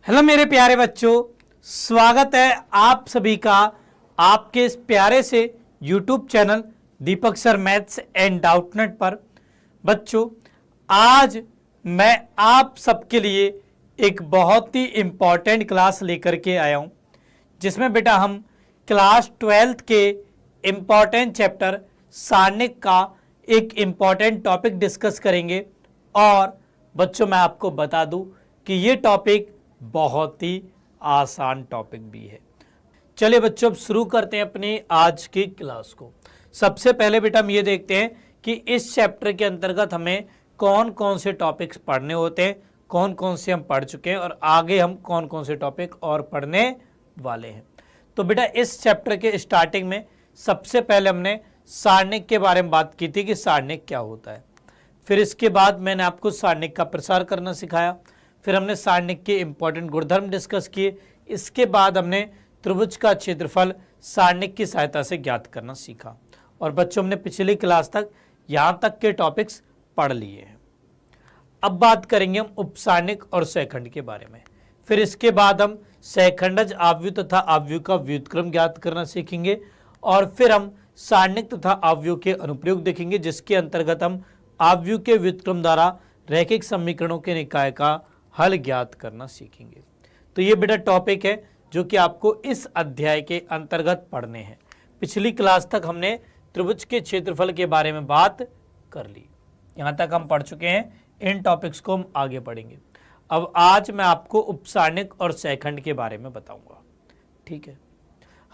Hello मेरे प्यारे बच्चों, स्वागत है आप सभी का आपके इस प्यारे से YouTube channel Deepak sir maths and Doubtnut पर। बच्चों, आज मैं आप सबके लिए एक बहुत ही इम्पॉर्टेंट क्लास लेकर के आया हूं, जिसमें बेटा हम क्लास 12th के इम्पॉर्टेंट चैप्टर सारणिक का एक इम्पॉर्टेंट टॉपिक डिस्कस करेंगे। और बच्चों, मैं आपको बता दूं कि ये टॉपिक बहुत ही आसान टॉपिक भी है। चलिए बच्चों, अब शुरू करते हैं अपनी आज की क्लास को। सबसे पहले बेटा हम ये देखते हैं कि इस चैप्टर के अंतर्गत हमें कौन कौन से टॉपिक्स पढ़ने होते हैं, कौन कौन से हम पढ़ चुके हैं और आगे हम कौन कौन से टॉपिक और पढ़ने वाले हैं। तो बेटा इस चैप्टर के स्टार्टिंग में सबसे पहले हमने सारणिक के बारे में बात की थी कि सारणिक क्या होता है। फिर इसके बाद मैंने आपको सारणिक का प्रसार करना सिखाया। फिर हमने सारणिक के इंपॉर्टेंट गुणधर्म डिस्कस किए। इसके बाद हमने त्रिभुज का क्षेत्रफल सारणिक की सहायता से ज्ञात करना सीखा। और बच्चों, हमने पिछली क्लास तक यहाँ तक के टॉपिक्स पढ़ लिए हैं। अब बात करेंगे हम उपसारणिक और सहखंड के बारे में। फिर इसके बाद हम सहखंडज आव्यूह तथा आव्यूह का व्युत्क्रम ज्ञात करना सीखेंगे। और फिर हम सारणिक तथा आव्यूह के अनुप्रयोग देखेंगे, जिसके अंतर्गत हम आव्यूह के व्युत्क्रम द्वारा रैखिक समीकरणों के निकाय का हल ज्ञात करना सीखेंगे। तो ये बेटा टॉपिक है जो कि आपको इस अध्याय के अंतर्गत पढ़ने हैं। पिछली क्लास तक हमने त्रिभुज के क्षेत्रफल के बारे में बात कर ली, यहाँ तक हम पढ़ चुके हैं। इन टॉपिक्स को हम आगे पढ़ेंगे। अब आज मैं आपको उपसारणिक और सहखंड के बारे में बताऊंगा, ठीक है।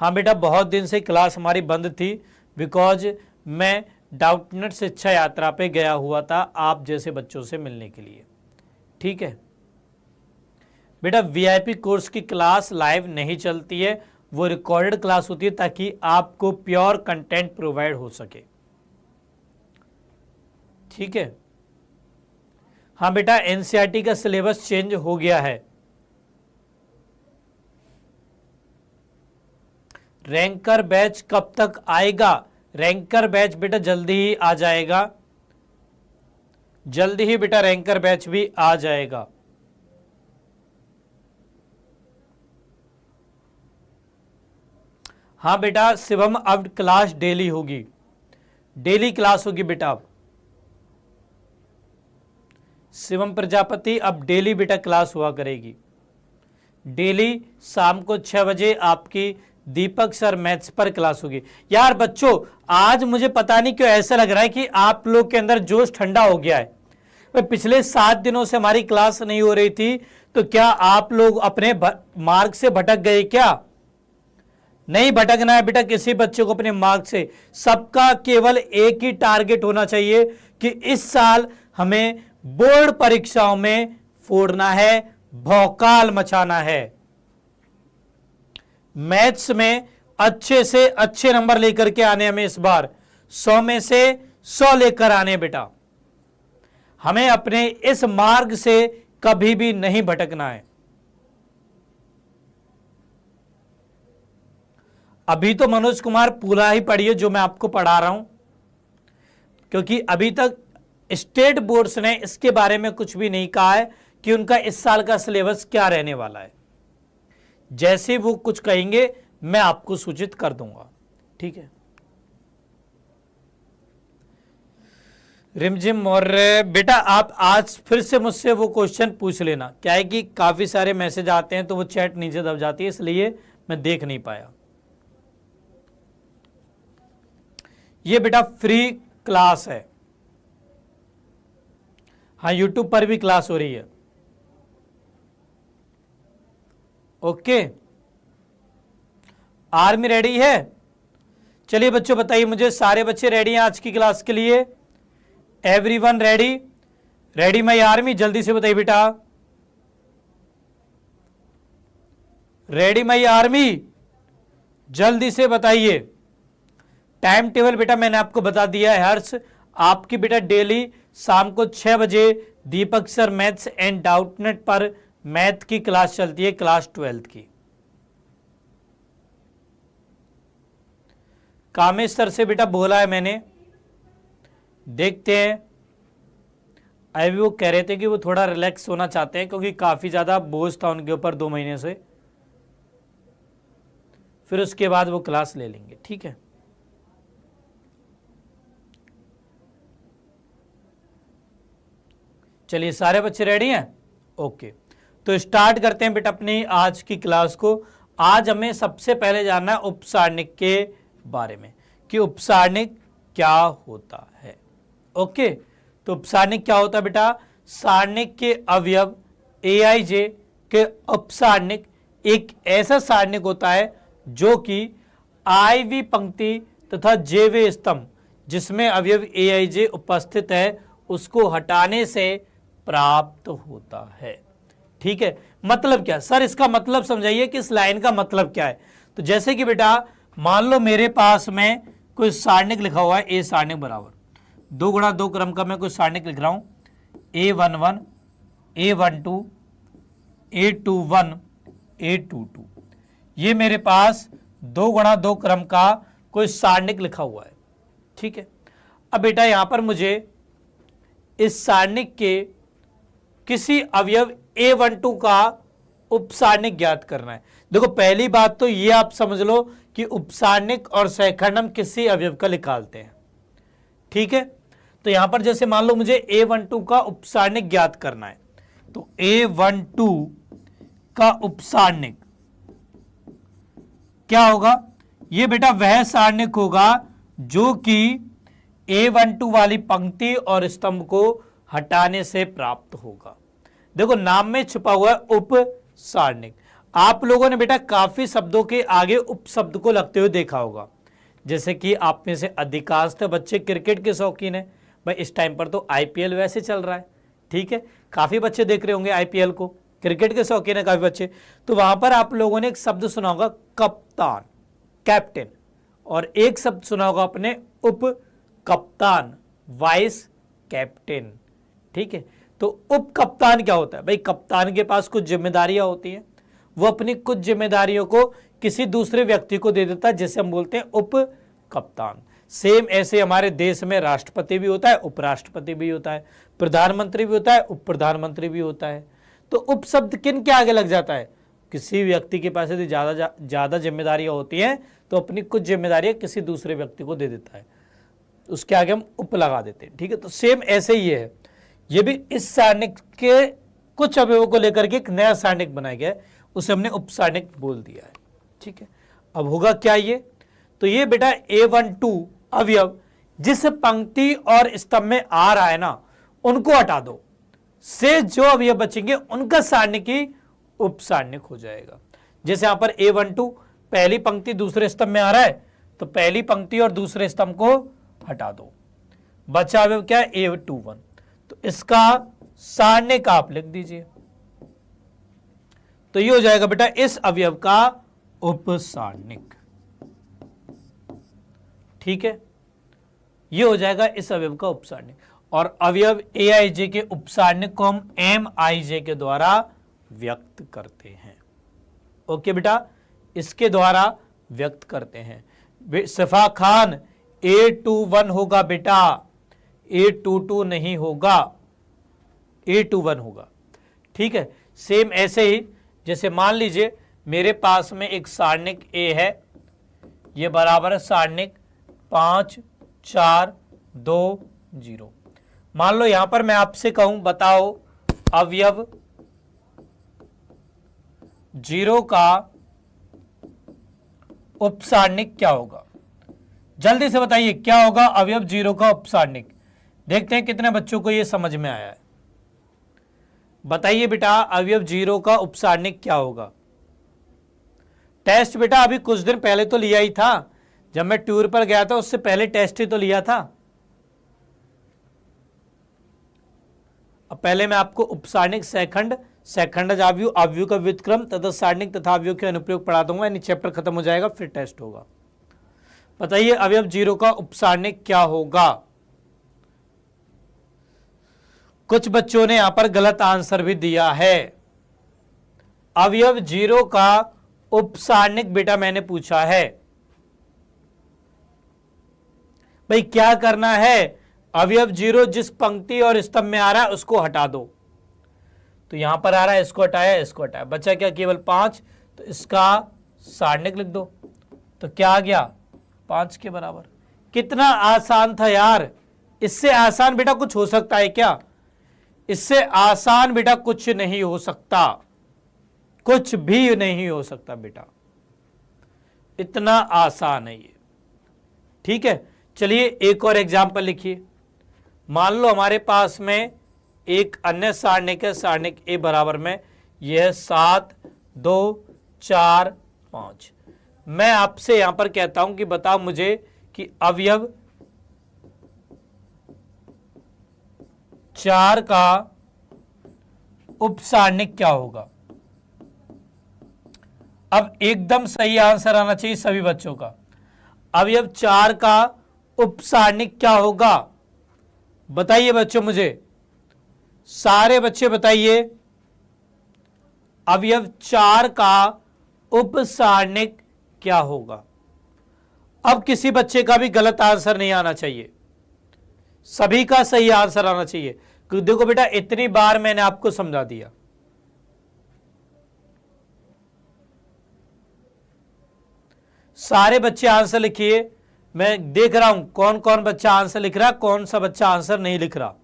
हाँ बेटा, बहुत दिन से क्लास हमारी बंद थी, बिकॉज मैं डाउटनेट शिक्षा यात्रा पे गया हुआ था आप जैसे बच्चों से मिलने के लिए, ठीक है। बेटा वीआईपी कोर्स की क्लास लाइव नहीं चलती है, वो रिकॉर्डेड क्लास होती है ताकि आपको प्योर कंटेंट प्रोवाइड हो सके, ठीक है। हाँ बेटा, एनसीईआरटी का सिलेबस चेंज हो गया है। रैंकर बैच कब तक आएगा? रैंकर बैच बेटा जल्दी ही आ जाएगा, जल्दी ही बेटा रैंकर बैच भी आ जाएगा। हाँ बेटा शिवम, अब क्लास डेली होगी, डेली क्लास होगी बेटा। अब शिवम प्रजापति अब डेली बेटा क्लास हुआ करेगी। डेली शाम को 6 बजे आपकी दीपक सर मैथ्स पर क्लास होगी। यार बच्चों, आज मुझे पता नहीं क्यों ऐसा लग रहा है कि आप लोग के अंदर जोश ठंडा हो गया है। पिछले 7 दिनों से हमारी क्लास नहीं हो रही थी, तो क्या आप लोग अपने मार्ग से भटक गए क्या? नहीं भटकना है बेटा किसी बच्चे को अपने मार्ग से। सबका केवल एक ही टारगेट होना चाहिए कि इस साल हमें बोर्ड परीक्षाओं में फोड़ना है, भौकाल मचाना है। मैथ्स में अच्छे से अच्छे नंबर लेकर के आने, हमें इस बार 100 में से 100 लेकर आने बेटा। हमें अपने इस मार्ग से कभी भी नहीं भटकना है। अभी तो मनोज कुमार पूरा ही पढ़िए जो मैं आपको पढ़ा रहा हूं, क्योंकि अभी तक स्टेट बोर्ड्स ने इसके बारे में कुछ भी नहीं कहा है कि उनका इस साल का सिलेबस क्या रहने वाला है। जैसे वो कुछ कहेंगे मैं आपको सूचित कर दूंगा, ठीक है। रिमझिम और बेटा आप आज फिर से मुझसे वो क्वेश्चन पूछ लेना। क्या है कि काफी सारे मैसेज आते हैं तो वो चैट नीचे दब जाती है, इसलिए मैं देख नहीं पाया। ये बेटा फ्री क्लास है। हाँ, यूट्यूब पर भी क्लास हो रही है, ओके। आर्मी रेडी है? चलिए बच्चों बताइए मुझे, सारे बच्चे रेडी हैं आज की क्लास के लिए? Everyone ready? Ready my army? जल्दी से बताइए बेटा, रेडी माय आर्मी? जल्दी से बताइए। टाइम टेबल बेटा मैंने आपको बता दिया है हर्ष, आपकी बेटा डेली शाम को 6 बजे दीपक सर मैथ्स एंड डाउटनेट पर मैथ की क्लास चलती है, क्लास 12th की। कामेश सर से बेटा बोला है मैंने, देखते हैं अभी वो कह रहे थे कि वो थोड़ा रिलैक्स होना चाहते हैं क्योंकि काफ़ी ज़्यादा बोझ था उनके ऊपर 2 महीने से, फिर उसके बाद वो क्लास ले लेंगे। ठीक है, चलिए सारे बच्चे रेडी हैं? ओके, तो स्टार्ट करते हैं बेटा अपनी आज की क्लास को। आज हमें सबसे पहले जानना है उपसारणिक के बारे में कि उपसारणिक क्या होता है। ओके, तो उपसारणिक क्या होता है बेटा? सारणिक के अवयव aij के उपसारणिक एक ऐसा सारणिक होता है जो कि IV पंक्ति तथा jv स्तंभ जिसमें अवयव aij उपस्थित है उसको हटाने से प्राप्त होता है। ठीक है, मतलब क्या सर, इसका मतलब समझाइए कि इस लाइन का मतलब क्या है। तो जैसे कि बेटा मान लो मेरे पास में कोई सारणिक लिखा हुआ है, ए सारणिक बराबर 2 गुणा 2 क्रम का मैं कोई सारणिक लिख रहा हूं, A11 A12 A21 A22, ये मेरे पास 2 गुणा 2 क्रम का कोई सारणिक लिखा हुआ है। ठीक है, अब बेटा यहां पर मुझे इस सारणिक के किसी अवयव A12 का उपसारणिक ज्ञात करना है। देखो पहली बात तो ये आप समझ लो कि उपसारणिक और सहखंड हम किसी अवयव का निकालते हैं। ठीक है, तो यहां पर जैसे मान लो मुझे A12 का उपसारणिक ज्ञात करना है, तो A12 का उपसारणिक क्या होगा? ये बेटा वह सारणिक होगा जो कि A12 वाली पंक्ति और स्तंभ को हटाने से प्राप्त होगा। देखो नाम में छुपा हुआ है उप सारणिक। आप लोगों ने बेटा काफी शब्दों के आगे उप शब्द को लगते हुए देखा होगा, जैसे कि आप में से अधिकांश बच्चे क्रिकेट के शौकीन है भाई, इस टाइम पर तो IPL वैसे चल रहा है। ठीक है, काफी बच्चे देख रहे होंगे IPL को, क्रिकेट के शौकीन है काफी बच्चे। तो वहां पर आप लोगों ने एक शब्द सुना होगा कप्तान, कैप्टन, और एक शब्द सुना होगा अपने उप कप्तान, वाइस कैप्टन। ठीक है, तो उप कप्तान क्या होता है भाई? कप्तान के पास कुछ जिम्मेदारियां होती हैं, वो अपनी कुछ जिम्मेदारियों को किसी दूसरे व्यक्ति को दे देता है, जिसे हम बोलते हैं उप कप्तान। सेम ऐसे हमारे देश में राष्ट्रपति भी होता है, उपराष्ट्रपति भी होता है, प्रधानमंत्री भी होता है, उप प्रधानमंत्री भी होता है। तो उप शब्द किन के आगे लग जाता है? किसी व्यक्ति के पास यदि ज्यादा जिम्मेदारियां होती हैं तो अपनी कुछ जिम्मेदारियां किसी दूसरे व्यक्ति को दे देता है, उसके आगे हम उप लगा देते हैं। ठीक है, तो सेम ऐसे ही है, ये भी इस सारणिक के कुछ अवयवों को लेकर के एक नया सारणिक बनाया गया है, उसे हमने उपसारणिक बोल दिया है। ठीक है, अब होगा क्या ये? तो ये बेटा A12 अवयव जिस पंक्ति और स्तंभ में आ रहा है ना, उनको हटा दो, से जो अवयव बचेंगे उनका सारणिक ही उपसारणिक हो जाएगा। जैसे यहां पर A12 पहली पंक्ति दूसरे स्तंभ में आ रहा है, तो पहली पंक्ति और दूसरे स्तंभ को हटा दो, बचा अवयव क्या है? A21, तो इसका सारणिक आप लिख दीजिए, तो ये हो जाएगा बेटा इस अवयव का उपसारणिक। ठीक है, ये हो जाएगा इस अवयव का उपसारणिक। और अवयव aij के उपसारणिक को हम mij के द्वारा व्यक्त करते हैं। ओके बेटा, इसके द्वारा व्यक्त करते हैं। सफा खान A21 होगा बेटा, A22 नहीं होगा, A21 होगा। ठीक है, सेम ऐसे ही जैसे मान लीजिए मेरे पास में एक सारणिक A है, ये बराबर है सारणिक 5 4 2 0। मान लो यहां पर मैं आपसे कहूं बताओ अवयव 0 का उपसारणिक क्या होगा? जल्दी से बताइए क्या होगा अवयव 0 का उपसारणिक। देखते हैं कितने बच्चों को यह समझ में आया है। बताइए बेटा अवयव 0 का उपसारणिक क्या होगा? टेस्ट बेटा अभी कुछ दिन पहले तो लिया ही था, जब मैं टूर पर गया था उससे पहले टेस्ट ही तो लिया था। अब पहले मैं आपको उपसारणिक सहखंड, सहखंडज अवयव, अवयव का व्युत्क्रम तथा सारणिक तथा अवयव के अनुप्रयोग पढ़ा दूंगा, यानी चैप्टर खत्म हो जाएगा फिर टेस्ट होगा। बताइए अवयव 0 का उपसारणिक क्या होगा? कुछ बच्चों ने यहां पर गलत आंसर भी दिया है। अवयव 0 का उपसारणिक बेटा मैंने पूछा है भाई क्या करना है? अवयव 0 जिस पंक्ति और स्तंभ में आ रहा है उसको हटा दो। तो यहां पर आ रहा है, इसको हटाया, इसको हटाया, बचा क्या? केवल 5। तो इसका सारणिक लिख दो। तो क्या आ गया? 5 के बराबर। कितना आसान था यार। इससे आसान बेटा कुछ हो सकता है क्या? इससे आसान बेटा कुछ नहीं हो सकता, कुछ भी नहीं हो सकता बेटा, इतना आसान है ये। ठीक है, चलिए एक और एग्जाम्पल लिखिए। मान लो हमारे पास में एक अन्य सारणिक है, सारणिक ए बराबर में यह 7 2 4 5। मैं आपसे यहां पर कहता हूं कि बताओ मुझे कि अवयव 4 का उपसारणिक क्या होगा। अब एकदम सही आंसर आना चाहिए सभी बच्चों का। अवयव 4 का उपसारणिक क्या होगा? बताइए बच्चों, मुझे सारे बच्चे बताइए। अवयव 4 का उपसारणिक क्या होगा? अब किसी बच्चे का भी गलत आंसर नहीं आना चाहिए, सभी का सही आंसर आना चाहिए। क्योंकि देखो बेटा, इतनी बार मैंने आपको समझा दिया। सारे बच्चे आंसर लिखिए। मैं देख रहा हूं कौन कौन बच्चा आंसर लिख रहा है, कौन सा बच्चा आंसर नहीं लिख रहा।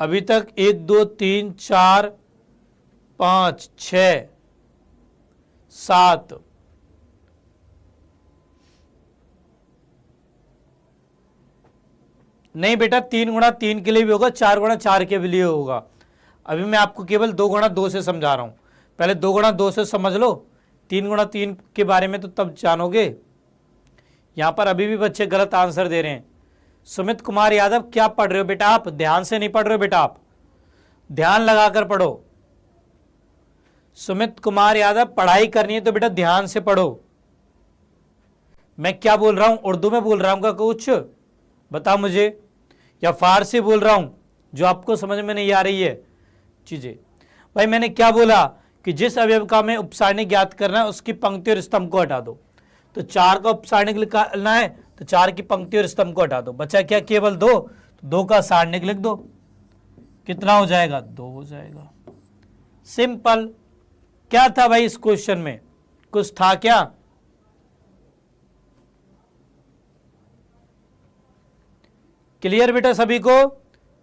अभी तक 1 2 3 4 5 6 7 नहीं बेटा, 3 गुणा 3 के लिए भी होगा, 4 गुणा 4 के लिए होगा। अभी मैं आपको केवल 2 गुणा 2 से समझा रहा हूं। पहले 2 गुणा 2 से समझ लो, 3 गुणा 3 के बारे में तो तब जानोगे। यहां पर अभी भी बच्चे गलत आंसर दे रहे हैं। सुमित कुमार यादव, क्या पढ़ रहे हो बेटा आप? ध्यान से नहीं पढ़ रहे हो बेटा, आप ध्यान लगाकर पढ़ो। सुमित कुमार यादव, पढ़ाई करनी है तो बेटा ध्यान से पढ़ो। मैं क्या बोल रहा हूं? उर्दू में बोल रहा हूं क्या कुछ? बताओ मुझे, या फारसी बोल रहा हूं जो आपको समझ में नहीं आ रही है चीजें? भाई मैंने क्या बोला कि जिस अवयव का हमें उपसारणिक ज्ञात करना है उसकी पंक्ति और स्तंभ को हटा दो। तो 4 का उपसारणिक निकालना है तो 4 की पंक्ति और स्तंभ को हटा दो। बचा क्या? केवल 2। तो 2 का सारणिक लिख दो। कितना हो जाएगा? 2 हो जाएगा। सिंपल। क्या था भाई इस क्वेश्चन में? कुछ था क्या? क्लियर बेटा सभी को?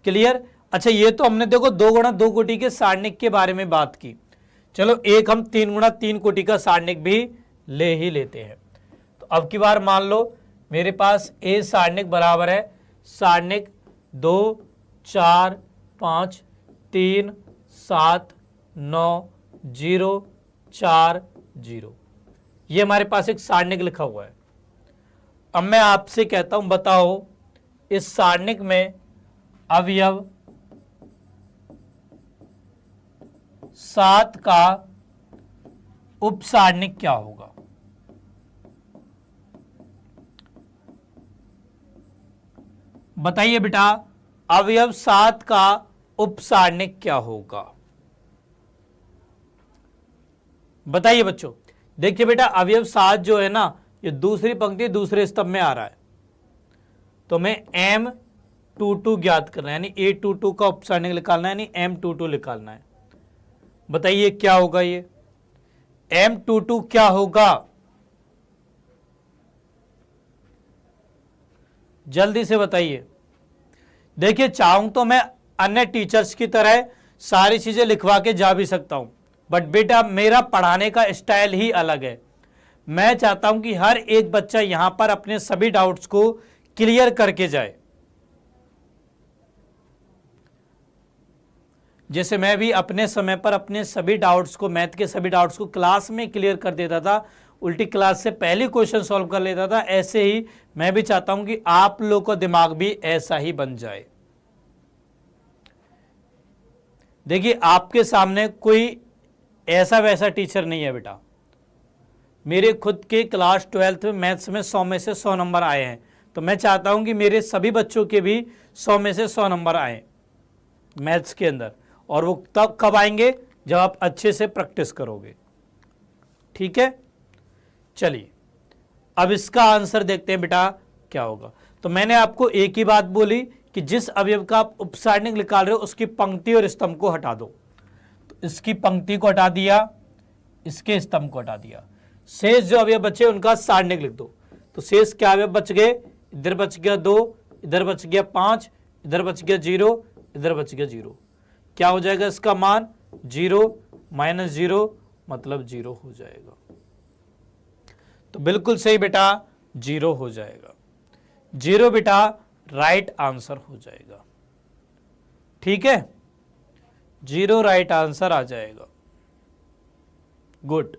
क्लियर। अच्छा, ये तो हमने देखो 2 गुणा 2 कोटि के सारणिक के बारे में बात की। चलो एक हम 3 गुणा 3 कोटि का सारणिक भी ले ही लेते हैं। तो अब की बार मान लो मेरे पास ए सारणिक बराबर है सारणिक 2 4 5 3 7 9 0 4 0। ये हमारे पास एक सारणिक लिखा हुआ है। अब मैं आपसे कहता हूं, बताओ इस सारणिक में अवयव 7 का उपसारणिक क्या होगा? बताइए बेटा, अवयव 7 का उपसारणिक क्या होगा? बताइए बच्चों। देखिए बेटा, अवयव 7 जो है ना, ये दूसरी पंक्ति दूसरे स्तंभ में आ रहा है। तो मैं M22 ज्ञात करना है, यानी A22 का उपसारणिक निकालना है, यानी M22 निकालना है। बताइए क्या होगा ये? M22 क्या होगा? जल्दी से बताइए। देखिए, चाहूं तो मैं अन्य टीचर्स की तरह सारी चीजें लिखवा के जा भी सकता हूं, बट बेटा मेरा पढ़ाने का स्टाइल ही अलग है। मैं चाहता हूं कि हर एक बच्चा यहां पर अपने सभी डाउट्स को क्लियर करके जाए। जैसे मैं भी अपने समय पर अपने सभी डाउट्स को, मैथ के सभी डाउट्स को क्लास में क्लियर कर देता था, उल्टी क्लास से पहले क्वेश्चन सॉल्व कर लेता था, ऐसे ही मैं भी चाहता हूं कि आप लोगों का दिमाग भी ऐसा ही बन जाए। देखिए, आपके सामने कोई ऐसा वैसा टीचर नहीं है बेटा। मेरे खुद के क्लास 12th में मैथ्स में 100 में से 100 नंबर आए हैं, तो मैं चाहता हूं कि मेरे सभी बच्चों के भी 100 में से 100 नंबर आए मैथ्स के अंदर। और वो तब कब आएंगे? जब आप अच्छे से प्रैक्टिस करोगे। ठीक है, चलिए अब इसका आंसर देखते हैं बेटा क्या होगा। तो मैंने आपको एक ही बात बोली कि जिस अवयव का आप उपसारणिक निकाल रहे हो उसकी पंक्ति और स्तंभ को हटा दो। तो इसकी पंक्ति को हटा दिया, इसके स्तंभ को हटा दिया, शेष जो अवयव बचे उनका सारणिक लिख दो। तो शेष क्या अवयव बच गए, इधर बच गया 2, इधर बच गया 5, इधर बच गया 0, इधर बच गया 0। क्या हो जाएगा इसका मान 0 माइनस 0 मतलब 0 हो जाएगा। तो बिल्कुल सही बेटा 0 हो जाएगा। 0 बेटा राइट आंसर हो जाएगा। ठीक है, 0 राइट आंसर आ जाएगा। गुड।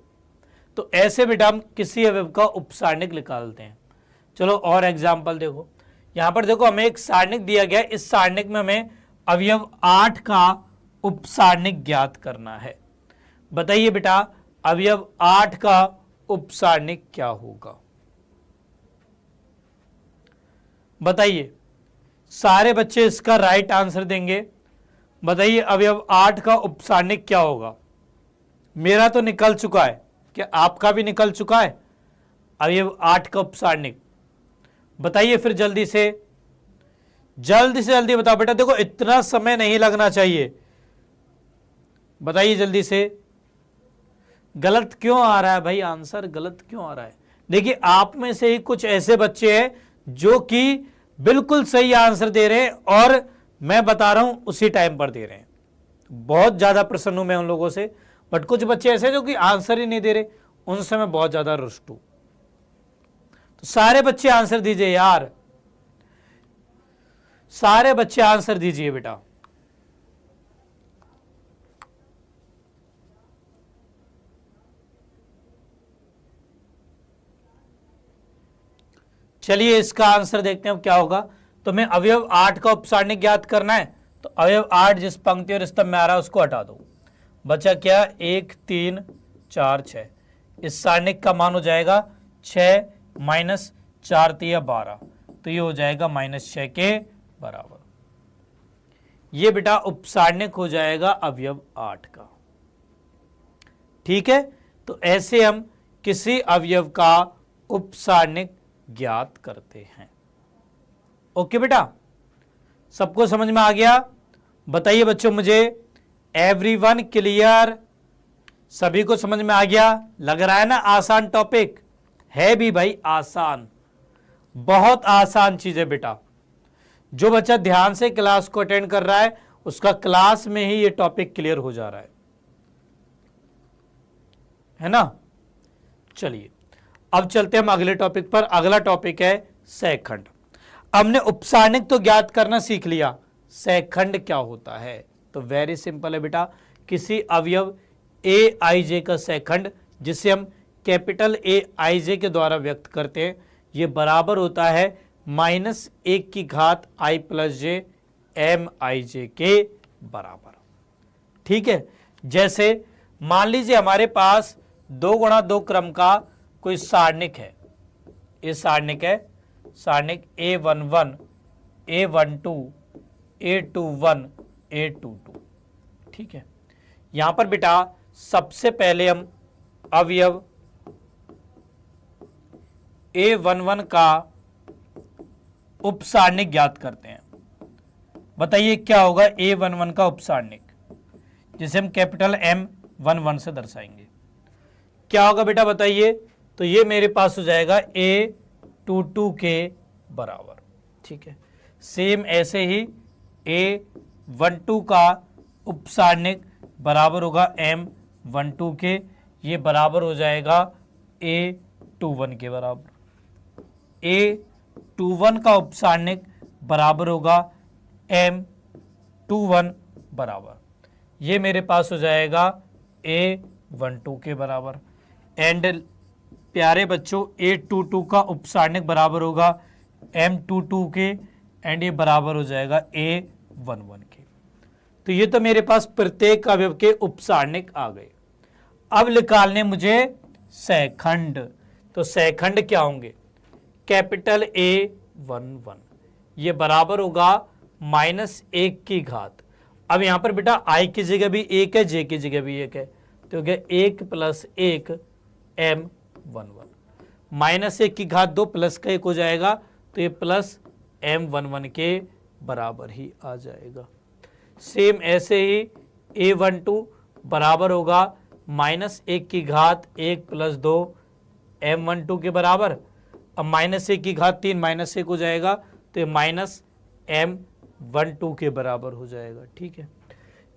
तो ऐसे बेटा हम किसी अवयव का उपसारणिक निकालते हैं। चलो और एग्जाम्पल देखो, यहां पर देखो हमें एक सारणिक दिया गया, इस सारणिक में हमें अवयव 8 का उपसारणिक ज्ञात करना है। बताइए बेटा अवयव 8 का उपसारणिक क्या होगा, बताइए। सारे बच्चे इसका राइट आंसर देंगे। बताइए अवयव 8 का उपसारणिक क्या होगा। मेरा तो निकल चुका है, क्या आपका भी निकल चुका है अवयव 8 का उपसारणिक? बताइए फिर जल्दी से जल्दी बताओ बेटा। देखो इतना समय नहीं लगना चाहिए, बताइए जल्दी से। गलत क्यों आ रहा है भाई, आंसर गलत क्यों आ रहा है? देखिए आप में से ही कुछ ऐसे बच्चे हैं जो कि बिल्कुल सही आंसर दे रहे हैं और मैं बता रहा हूं उसी टाइम पर दे रहे हैं। बहुत ज्यादा प्रसन्न हूं मैं उन लोगों से, बट कुछ बच्चे ऐसे जो कि आंसर ही नहीं दे रहे, उनसे मैं बहुत ज्यादा रुष्ट हूं। तो सारे बच्चे आंसर दीजिए यार, सारे बच्चे आंसर दीजिए बेटा। चलिए इसका आंसर देखते हैं क्या होगा। तो मैं अवयव 8 का उपसारणिक ज्ञात करना है, तो अवयव 8 जिस पंक्ति और स्तंभ में आ रहा है उसको हटा दो। बचा क्या, 1 3 4 6। इस सारणिक का मान हो जाएगा 6 माइनस 4 3 12, तो ये हो जाएगा -6 के बराबर। ये बेटा उपसारणिक हो जाएगा अवयव 8 का। ठीक है, तो ऐसे हम किसी अवयव का उपसारणिक ज्ञात करते हैं। ओके बेटा, सबको समझ में आ गया? बताइए बच्चों मुझे, एवरीवन क्लियर? सभी को समझ में आ गया? लग रहा है ना आसान टॉपिक है भी भाई, आसान, बहुत आसान चीज है बेटा। जो बच्चा ध्यान से क्लास को अटेंड कर रहा है उसका क्लास में ही ये टॉपिक क्लियर हो जा रहा है ना। चलिए अब चलते हैं हम अगले टॉपिक पर। अगला टॉपिक है सेकंड। हमने उपसारणिक तो ज्ञात करना सीख लिया, सेकंड क्या होता है? तो वेरी सिंपल है बेटा, किसी अवयव ए आई जे का सेकंड, जिसे हम कैपिटल ए आई जे के द्वारा व्यक्त करते हैं, ये बराबर होता है -1 की घात i प्लस जे एम आई जे के बराबर। ठीक है, जैसे मान लीजिए हमारे पास 2 गुणा 2 क्रम का कोई सारणिक है। ये सारणिक है, सारणिक A11 A12 A21 A22। ठीक है, यहां पर बेटा सबसे पहले हम अवयव A11 का उपसारणिक ज्ञात करते हैं। बताइए क्या होगा A11 का उपसारणिक, जिसे हम कैपिटल M11 से दर्शाएंगे। क्या होगा बेटा बताइए? तो ये मेरे पास हो जाएगा A22 के बराबर। ठीक है, सेम ऐसे ही A12 का उपसारणिक बराबर होगा M12 के, ये बराबर हो जाएगा A21 के बराबर। A21 का उपसारणिक बराबर होगा M21 बराबर, ये मेरे पास हो जाएगा A12 के बराबर। एंड प्यारे बच्चों A22 का उपसारणिक बराबर होगा M22 के, एंड ये बराबर हो जाएगा A11 के। तो ये तो मेरे पास प्रत्येक अवयव के उपसारणिक आ गए। अब निकालने मुझे सेकंड। तो सेकंड क्या होंगे? कैपिटल A11, ये बराबर होगा -1 की घात। अब यहां पर बेटा i की जगह भी 1 है, j की जगह भी 1 है, तो हो गया 1 + 1 M11 -1 प्लस का 1 हो जाएगा, तो ये प्लस m11 के बराबर ही आ जाएगा। सेम ऐसे ही a12 बराबर होगा -1 प्लस 2 m12 के बराबर। अब -1 -1 हो जाएगा, तो ये -m12 के बराबर हो जाएगा। ठीक है,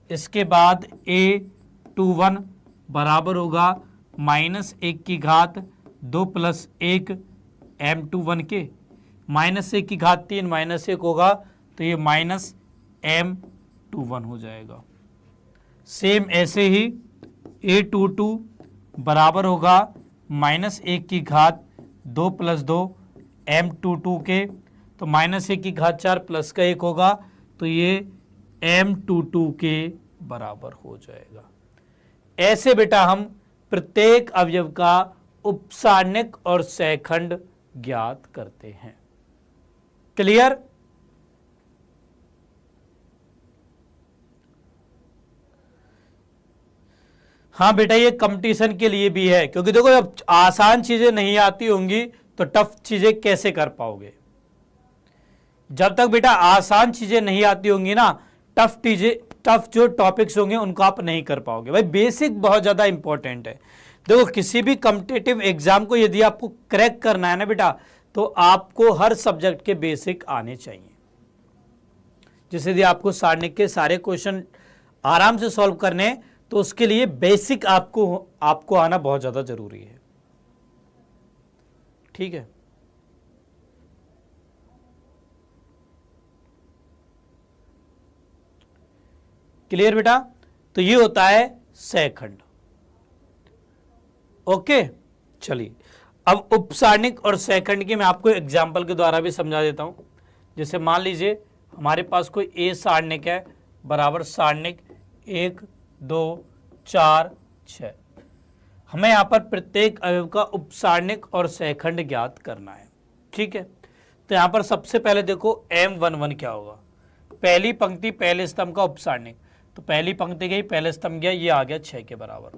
इसके बाद a21 बराबर होगा -1 प्लस 1 m21 के। -1 होगा, तो ये -m21 हो जाएगा। सेम ऐसे ही a22 बराबर होगा -1 प्लस 2 m22 के। तो -1 प्लस का 1 होगा, तो ये m22 के बराबर हो जाएगा। ऐसे बेटा हम प्रत्येक अवयव का उपसारणिक और सहखंड ज्ञात करते हैं। क्लियर? हाँ बेटा, ये कंपटीशन के लिए भी है, क्योंकि देखो जब आसान चीजें नहीं आती होंगी तो टफ चीजें कैसे कर पाओगे। जब तक बेटा आसान चीजें नहीं आती होंगी ना, टफ जो टॉपिक्स होंगे उनको आप नहीं कर पाओगे। भाई बेसिक बहुत ज्यादा इंपॉर्टेंट है। देखो किसी भी कॉम्पिटिटिव एग्जाम को यदि आपको क्रैक करना है ना बेटा, तो आपको हर सब्जेक्ट के बेसिक आने चाहिए। जैसे यदि आपको सारणिक के सारे क्वेश्चन आराम से सॉल्व करने हैं, तो उसके लिए बेसिक आपको आना बहुत ज्यादा जरूरी है। ठीक है, क्लियर बेटा? तो ये होता है सहखंड। ओके, चलिए अब उपसारणिक और सहखंड की मैं आपको एग्जाम्पल के द्वारा भी समझा देता हूं। जैसे मान लीजिए हमारे पास कोई ए सारणिक है बराबर सारणिक 1 2 4 6। हमें यहां पर प्रत्येक अवयव का उपसारणिक और सहखंड ज्ञात करना है। ठीक है, तो यहां पर सबसे पहले देखो m11 क्या होगा। पहली पंक्ति पहले स्तंभ का उपसारणिक, तो पहली पंक्ति गई पहले स्तंभ गया, ये आ गया 6 के बराबर।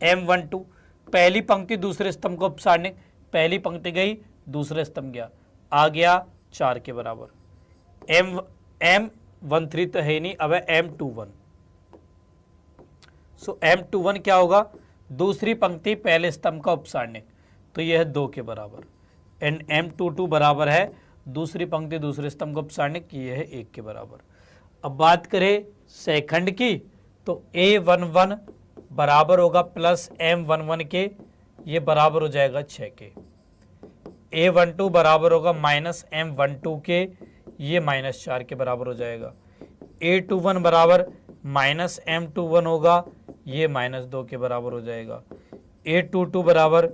m12 पहली पंक्ति दूसरे स्तंभ का उपसारणिक, पहली पंक्ति गई दूसरे स्तंभ गया, आ गया 4 के बराबर। m13 तो है नहीं, अब है m21। सो m21 क्या होगा, दूसरी पंक्ति पहले स्तंभ का उपसारणिक, तो यह है 2 के बराबर। एंड m22 बराबर है दूसरी पंक्ति दूसरे स्तंभ का उपसारणिक, यह है 1 के बराबर। अब बात करें सहखंड की, तो a11 बराबर होगा प्लस m11 के, ये बराबर हो जाएगा 6 के। a12 बराबर होगा माइनस m12 के, ये -4 के बराबर हो जाएगा। a21 बराबर माइनस m21 होगा, ये -2 के बराबर हो जाएगा। a22 बराबर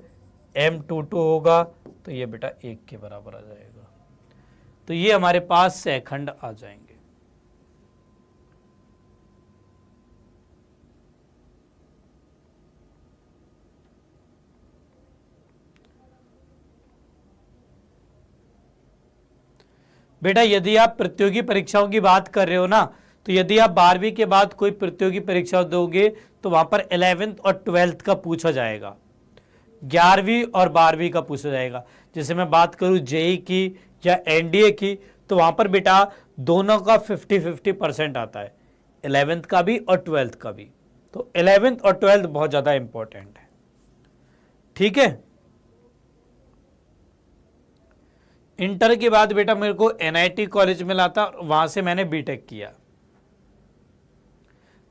m22 होगा, तो ये बेटा 1 के बराबर आ जाएगा। तो ये हमारे पास सहखंड आ जाएंगे। बेटा यदि आप प्रतियोगी परीक्षाओं की बात कर रहे हो ना, तो यदि आप 12वीं के बाद कोई प्रतियोगी परीक्षा दोगे तो वहां पर 11th और 12th का पूछा जाएगा, 11वीं और 12वीं का पूछा जाएगा। जैसे मैं बात करूं जेई की या एनडीए की, तो वहां पर बेटा दोनों का 50-50% आता है, 11th का भी और 12th का भी। तो 11th और 12th बहुत ज्यादा इंपॉर्टेंट है। ठीक है, इंटर के बाद बेटा मेरे को एनआईटी कॉलेज मिला था, वहां से मैंने बीटेक किया।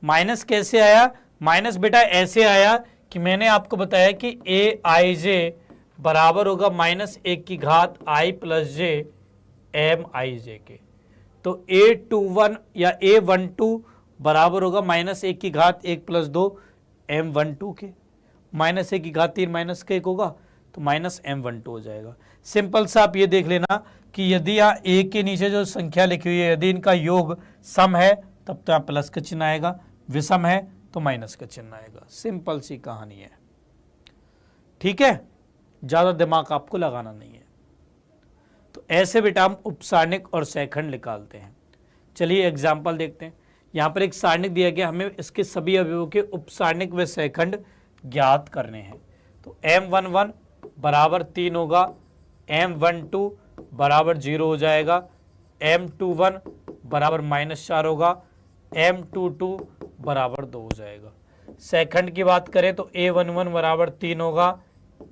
माइनस कैसे आया, माइनस बेटा ऐसे आया कि मैंने आपको बताया कि ए आई जे बराबर होगा -1 i प्लस जे एम आई जे के। तो a21 या a12 बराबर होगा -1 प्लस 2 m12 के, -1 माइनस का 1 होगा, तो -m12 हो जाएगा। सिंपल सा आप ये देख लेना कि यदि यहाँ a के नीचे जो संख्या लिखी हुई है यदि इनका योग सम है तब तो यहाँ प्लस का चिन्ह आएगा, विषम है तो माइनस का चिन्ह आएगा। सिंपल सी कहानी है। ठीक है, ज्यादा दिमाग आपको लगाना नहीं है। तो ऐसे बेटा हम उपसारणिक और सहखंड निकालते हैं। चलिए एग्जाम्पल देखते हैं। यहाँ पर एक सारणिक दिया गया, हमें इसके सभी अवयवों के उपसारणिक व सहखंड ज्ञात करने हैं। तो m11 बराबर 3 होगा, M12 बराबर 0 हो जाएगा, M21 बराबर -4 होगा, M22 बराबर 2 हो जाएगा। सेकंड की बात करें तो A11 बराबर 3 होगा,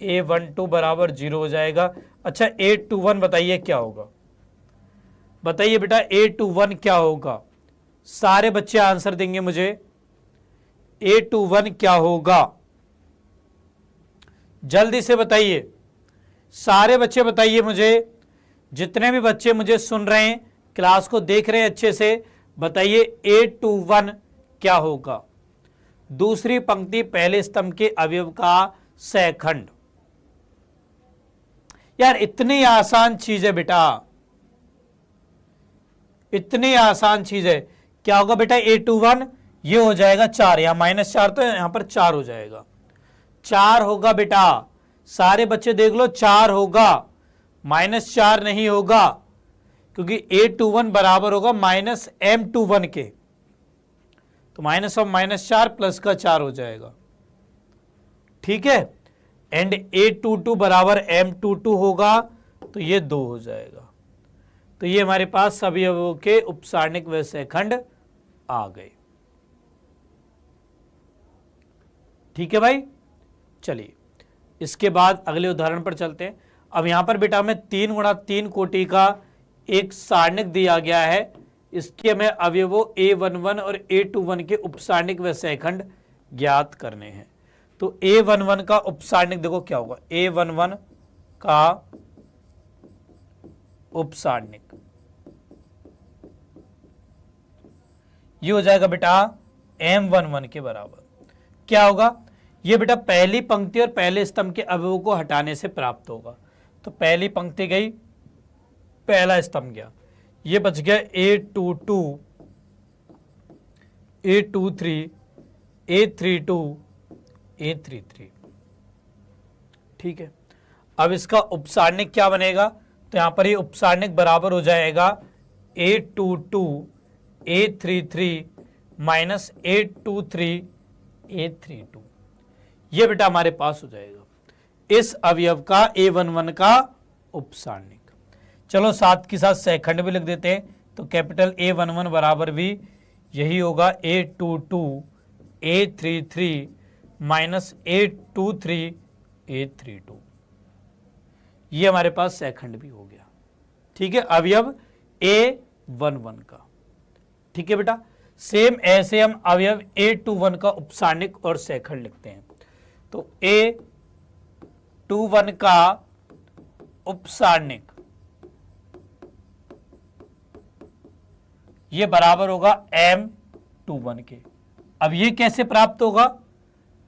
A12 बराबर 0 हो जाएगा। अच्छा A21 बताइए क्या होगा, बताइए बेटा A21 क्या होगा, सारे बच्चे आंसर देंगे मुझे। A21 क्या होगा, जल्दी से बताइए, सारे बच्चे बताइए मुझे, जितने भी बच्चे मुझे सुन रहे हैं, क्लास को देख रहे हैं अच्छे से, बताइए A21 क्या होगा। दूसरी पंक्ति पहले स्तंभ के अवयव का सहखंड। यार इतनी आसान चीज है बेटा, इतनी आसान चीज है। क्या होगा बेटा A21, ये हो जाएगा 4, यहां -4 तो यहां पर 4 हो जाएगा, 4 होगा बेटा, सारे बच्चे देख लो 4 होगा, -4 नहीं होगा, क्योंकि A21 बराबर होगा -M21 के, तो -4 प्लस का 4 हो जाएगा, ठीक है। एंड A22 बराबर M22 होगा, तो ये 2 हो जाएगा। तो ये हमारे पास सभी अवयवों के उपसारणिक व सहखंड आ गए, ठीक है भाई। चलिए इसके बाद अगले उदाहरण पर चलते हैं। अब यहां पर बेटा हमें 3 गुणा 3 कोटि का एक सारणिक दिया गया है, इसके हमें अवयवों A11 और A21 के उपसारणिक व सहखंड ज्ञात करने हैं। तो A11 का उपसारणिक देखो क्या होगा, A11 का उपसारणिक ये हो जाएगा बेटा M11 के बराबर। क्या होगा, ये बेटा पहली पंक्ति और पहले स्तंभ के अवयवों को हटाने से प्राप्त होगा। तो पहली पंक्ति गई, पहला स्तंभ गया, ये बच गया A22, A23, A32, A33, ठीक है। अब इसका उपसारणिक क्या बनेगा, तो यहां पर ये उपसारणिक बराबर हो जाएगा A22, A33 minus A23, A32, ये बेटा हमारे पास हो जाएगा इस अवयव का A11 का उपसारणिक। चलो साथ के साथ सहखंड भी लिख देते हैं, तो कैपिटल A11 बराबर भी यही होगा A22, A33 minus A23, A32, ये हमारे पास सहखंड भी हो गया, ठीक है, अवयव A11 का, ठीक है बेटा। सेम ऐसे हम अवयव A21 का उपसारणिक और सहखंड लिखते हैं। तो A21 का उपसारणिक ये बराबर होगा M21 के। अब ये कैसे प्राप्त होगा,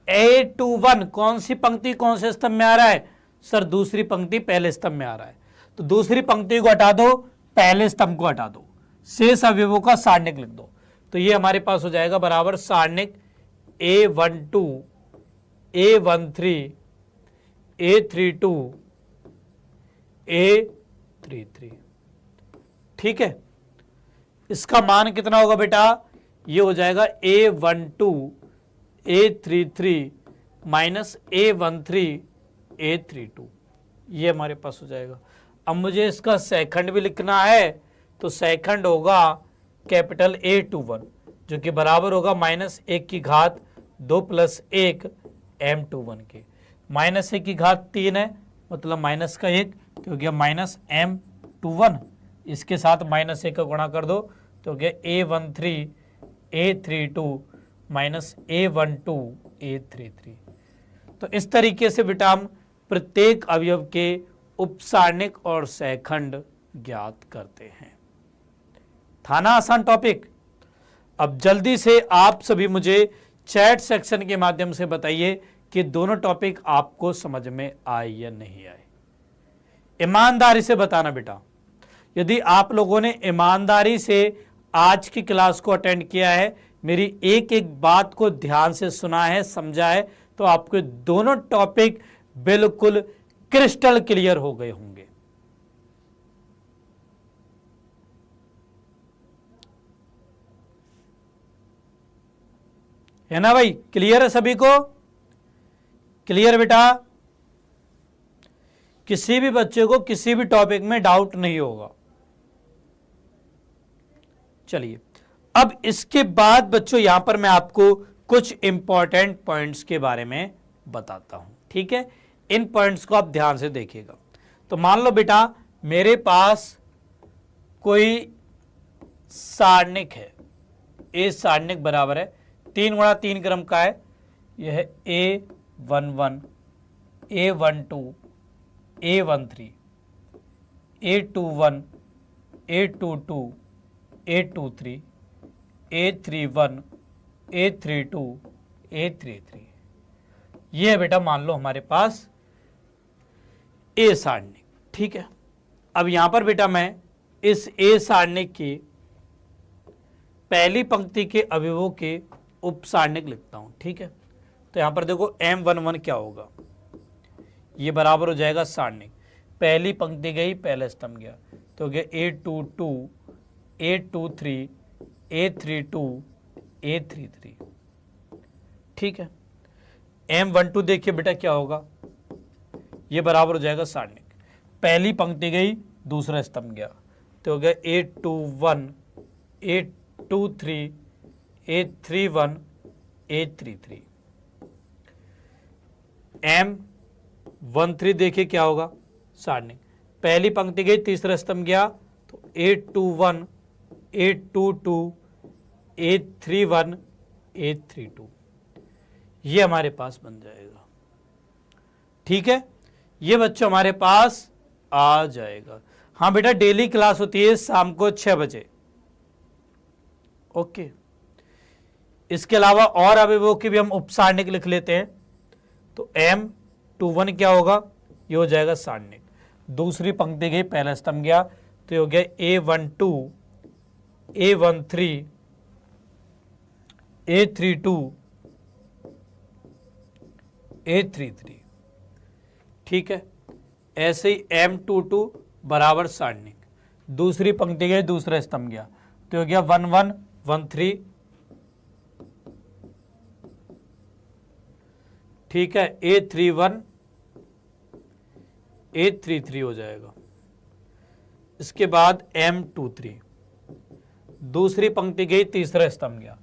A21 कौन सी पंक्ति कौन से स्तंभ में आ रहा है, सर दूसरी पंक्ति पहले स्तंभ में आ रहा है, तो दूसरी पंक्ति को हटा दो, पहले स्तंभ को हटा दो, शेष अवयवों का सारणिक लिख दो। तो ये हमारे पास हो जाएगा बराबर सारणिक A12, A13, A32, A33, ठीक है। इसका मान कितना होगा बेटा, ये हो जाएगा A12, A33 minus A13, A32, ये हमारे पास हो जाएगा। अब मुझे इसका सहखंड भी लिखना है, तो सहखंड होगा कैपिटल A21 जो कि बराबर होगा -1 की घात 2 प्लस 1 M21 के। -1 की घात 3 है, मतलब माइनस का 1, तो हो गया -M21, इसके साथ -1 का गुणा कर दो तो हो गया A13, A32 minus A12, A33। तो इस तरीके से बेटा हम प्रत्येक अवयव के उपसारणिक और सहखंड ज्ञात करते हैं। था ना आसान टॉपिक। अब जल्दी से आप सभी मुझे चैट सेक्शन के माध्यम से बताइए कि दोनों टॉपिक आपको समझ में आए या नहीं आए। ईमानदारी से बताना बेटा। यदि आप लोगों ने ईमानदारी से आज की क्लास को अटेंड किया है, मेरी एक एक बात को ध्यान से सुना है, समझा है, तो आपके दोनों टॉपिक बिल्कुल क्रिस्टल क्लियर हो गए होंगे। है ना भाई, क्लियर है सभी को? क्लियर बेटा? किसी भी बच्चे को किसी भी टॉपिक में डाउट नहीं होगा। चलिए, अब इसके बाद बच्चों यहां पर मैं आपको कुछ इंपॉर्टेंट पॉइंट्स के बारे में बताता हूं, ठीक है। इन पॉइंट्स को आप ध्यान से देखिएगा। तो मान लो बेटा मेरे पास कोई सारणिक है, ए सारणिक बराबर है 3 × 3 क्रम का है। यह है A11, A12, A13, A21, A22, A23, A31, A32, A33। ये है बेटा मान लो हमारे पास ए सारणिक, ठीक है। अब यहां पर बेटा मैं इस ए सारणिक की पहली पंक्ति के अवयवों के उप सारणिक लिखता हूं, ठीक है। तो यहां पर देखो M11 क्या होगा, ये बराबर हो जाएगा सारणिक, पहली पंक्ति गई पहला स्तंभ गया, तो हो गया A22, A23, A32, A33, ठीक है। M12 देखिए बेटा क्या होगा, ये बराबर हो जाएगा सारणिक, पहली पंक्ति गई दूसरा स्तंभ गया, तो हो गया A21, A23, A31, A33। M13 देखिए क्या होगा, सारणिक, पहली पंक्ति गई तीसरा स्तंभ गया, तो A21, A22, A31, A32, ये हमारे पास बन जाएगा, ठीक है। ये बच्चों हमारे पास आ जाएगा। हाँ बेटा डेली क्लास होती है शाम को 6 बजे, ओके। इसके अलावा और अवयवों की भी हम उपसारणिक लिख लेते हैं। तो M21 क्या होगा, ये हो जाएगा सारणिक, दूसरी पंक्ति गई पहला स्तंभ गया, तो ये हो गया A12, A13, A32, A33, ठीक है। ऐसे ही M22 बराबर सारणिक, दूसरी पंक्ति गई दूसरा स्तंभ गया, तो हो गया 11, 13, ठीक है। A31, A33 हो जाएगा। इसके बाद M23, दूसरी पंक्ति गई तीसरा स्तंभ गया,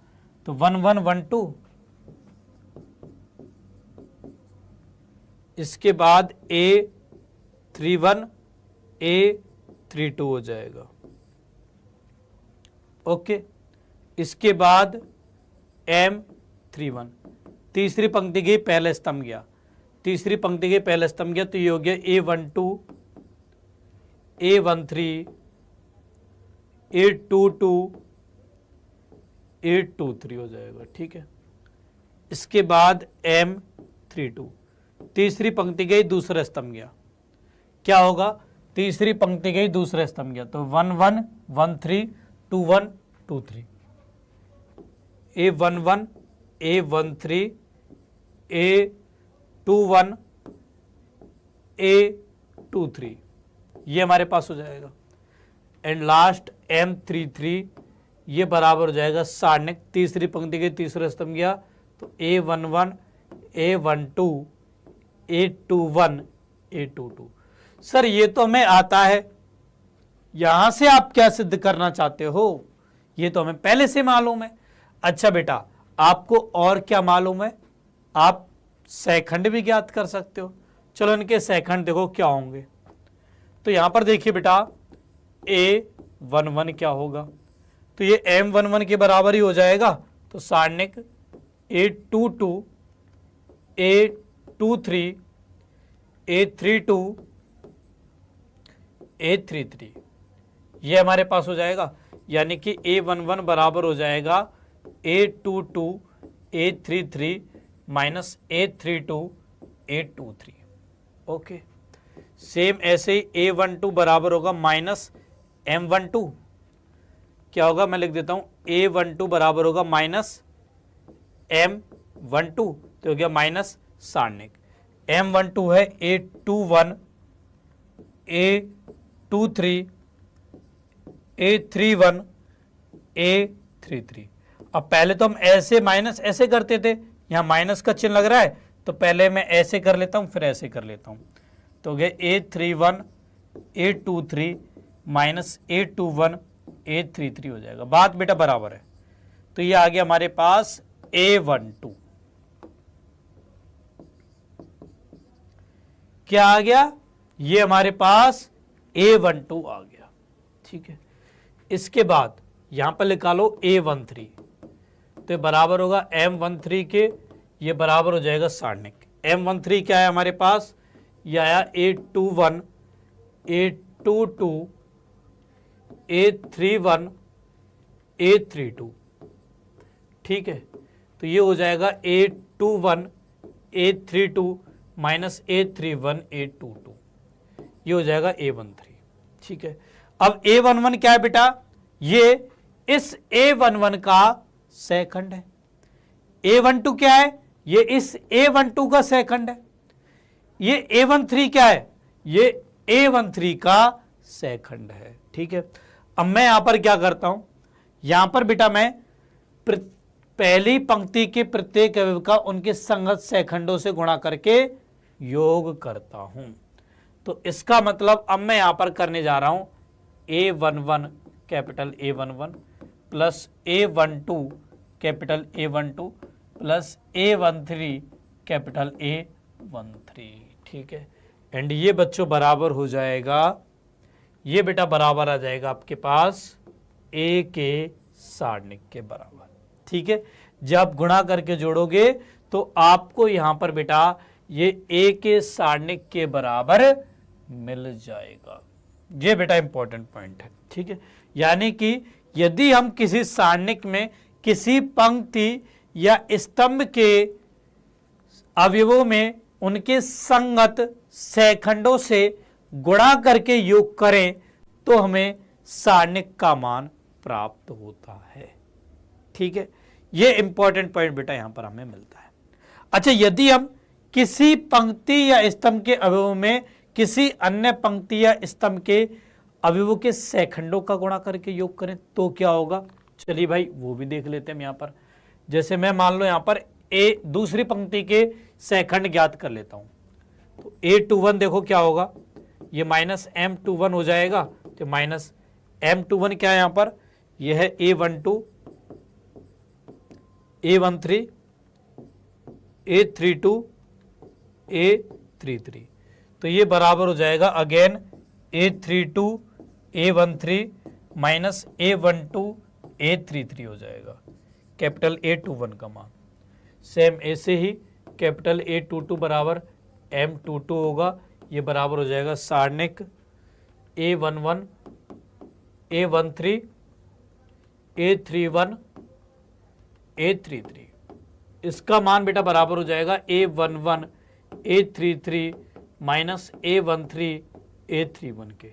तो 11, 12, इसके बाद A31, A32 हो जाएगा, ओके। इसके बाद M31, तीसरी पंक्ति गई पहला स्तंभ गया, तीसरी पंक्ति गई पहला स्तंभ गया, तो ये हो गया A12, A13, A22, A23 हो जाएगा, ठीक है। इसके बाद M32, तीसरी पंक्ति गई दूसरा स्तंभ गया, क्या होगा, तीसरी पंक्ति गई दूसरा स्तंभ गया, तो 11, 13, 21, 23, A11, A13, A21, A23, ये हमारे पास हो जाएगा। एंड लास्ट M33, ये बराबर हो जाएगा सारणिक, तीसरी पंक्ति के तीसरा स्तंभ गया, तो A11, A12, A21, A22। Sir ये तो हमें आता है, यहां से आप क्या सिद्ध करना चाहते हो, ये तो हमें पहले से मालूम है। अच्छा बेटा आपको और क्या मालूम है, आप सेखंड भी ज्ञात कर सकते हो। चलो इनके सेखंड देखो क्या होंगे। तो यहां पर देखिए बेटा A11 क्या होगा, तो ये M11 के बराबर ही हो जाएगा, तो सारणिक A22, A23, A32, A33, ये हमारे पास हो जाएगा। यानी कि A11 बराबर हो जाएगा A22, A33 minus A32, A23, okay. Same ऐसे ही A12 बराबर होगा माइनस M12, क्या होगा मैं लिख देता हूं, A12 बराबर होगा माइनस M12, तो हो गया माइनस सारणिक। M12 है A21, A23, A31, A33। अब पहले तो हम ऐसे माइनस ऐसे करते थे, यहां माइनस का चिन्ह लग रहा है, तो पहले मैं ऐसे कर लेता हूं फिर ऐसे कर लेता हूं। तो हो गया A31 A23 minus A21 A33 हो जाएगा। बात बेटा बराबर है। तो ये आ गया हमारे पास A12। क्या आ गया? ये हमारे पास A12 आ गया। ठीक है, इसके बाद यहां पर लिखा लो A13, तो बराबर होगा M13 के, ये बराबर हो जाएगा सारणिक। M13 क्या है हमारे पास? ये आया A21 A22 A31 A32। ठीक है, तो ये हो जाएगा A21 A32 minus A31 A22, ये हो जाएगा A13। ठीक है, अब A11 क्या है बेटा? ये इस A11 का सेकंड है। A12 क्या है? ये इस A12 का सेकंड है। ये A13 क्या है? ये A13 का सेकंड है। ठीक है, अब मैं यहां पर क्या करता हूं, यहां पर बेटा मैं पहली पंक्ति के प्रत्येक अवयव का उनके संगत सेकंडों से गुणा करके योग करता हूं। तो इसका मतलब अब मैं यहां पर करने जा रहा हूं A11 capital A11 plus A12 capital A12 plus A13 capital A13। ठीक है, एंड ये बच्चों बराबर हो जाएगा, ये बेटा बराबर आ जाएगा आपके पास A के सारणिक के बराबर। ठीक है, जब गुणा करके जोड़ोगे तो आपको यहां पर बेटा ये A के सारणिक के बराबर मिल जाएगा। ये बेटा इंपॉर्टेंट पॉइंट है। ठीक है, यानी कि यदि हम किसी सारणिक में किसी पंक्ति या स्तंभ के अवयवों में उनके संगत सेखंडों से गुणा करके योग करें तो हमें सारणिक का मान प्राप्त होता है। ठीक है, यह इंपॉर्टेंट पॉइंट बेटा यहां पर हमें मिलता है। अच्छा, यदि हम किसी पंक्ति या स्तंभ के अवयवों में किसी अन्य पंक्ति या स्तंभ के अवयवों के सेखंडों का गुणा करके योग करें तो क्या होगा? चलिए भाई वो भी देख लेते हैं यहां पर। जैसे मैं मान लो यहां पर दूसरी पंक्ति के सेखंड ज्ञात कर लेता हूं, तो A21 देखो क्या होगा, ये माइनस M21 हो जाएगा। तो माइनस M21 क्या है यहां पर? यह है A12 A13 A32 A33, तो ये बराबर हो जाएगा again A32 A13 minus A12 A33 हो जाएगा कैपिटल A21 का मान। सेम ऐसे ही कैपिटल A22 बराबर M22 होगा, ये बराबर हो जाएगा सारणिक A11 A13 A31 A33। इसका मान बेटा बराबर हो जाएगा A11 A33 minus A13 A31 के,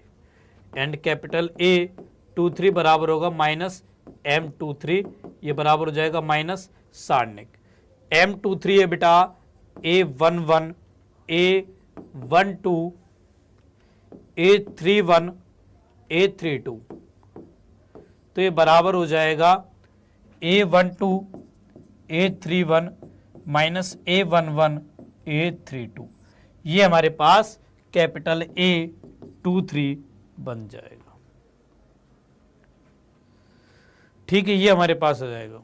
एंड कैपिटल A23 बराबर होगा माइनस M23, ये बराबर हो जाएगा माइनस सारणिक M23 है बेटा A11 A12 A31 A32, तो ये बराबर हो जाएगा A12 A31 minus A11 A32, ये हमारे पास कैपिटल A23 बन जाएगा। ठीक है, ये हमारे पास आ जाएगा।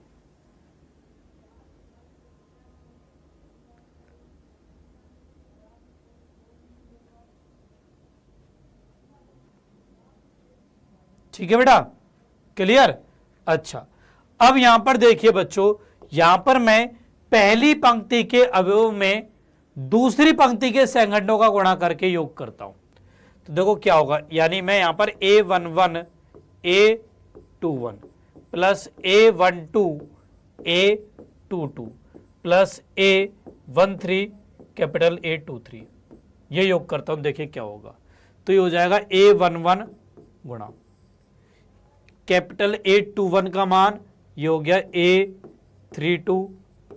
ठीक है बेटा, क्लियर? अच्छा, अब यहां पर देखिए बच्चों, यहां पर मैं पहली पंक्ति के अवयव में दूसरी पंक्ति के सेकंडों का गुणा करके योग करता हूं, तो देखो क्या होगा, यानी मैं यहां पर A11 A21 plus A12 A22 plus A13 capital A23, ये योग करता हूं, देखिए क्या होगा। तो ये हो जाएगा A11 गुणा कैपिटल A21 का मान, ये हो गया A32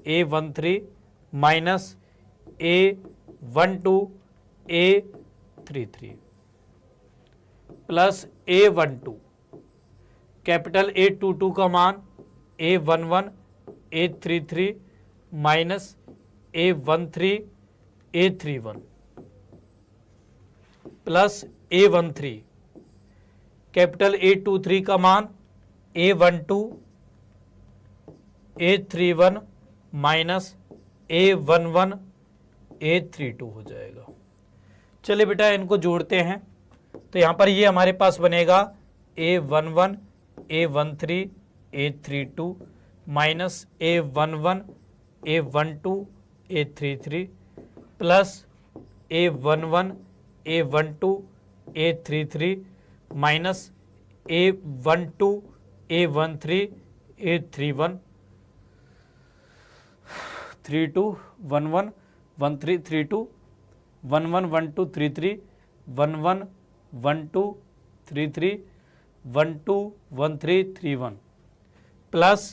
A13 minus A12 A33 plus A12 capital A22 का मान A11 A33 minus A13 A31, plus A13, capital A23 का मान A12 A31 minus A11 A32 हो जाएगा। चलिए बेटा इनको जोड़ते हैं, तो यहाँ पर ये हमारे पास बनेगा A11 A13 A32 minus A11 A12 A33 plus A11 A12 A33 minus A12 A13 A31 32 11 13 32 11 12 33 11 12 33 12 13 31 plus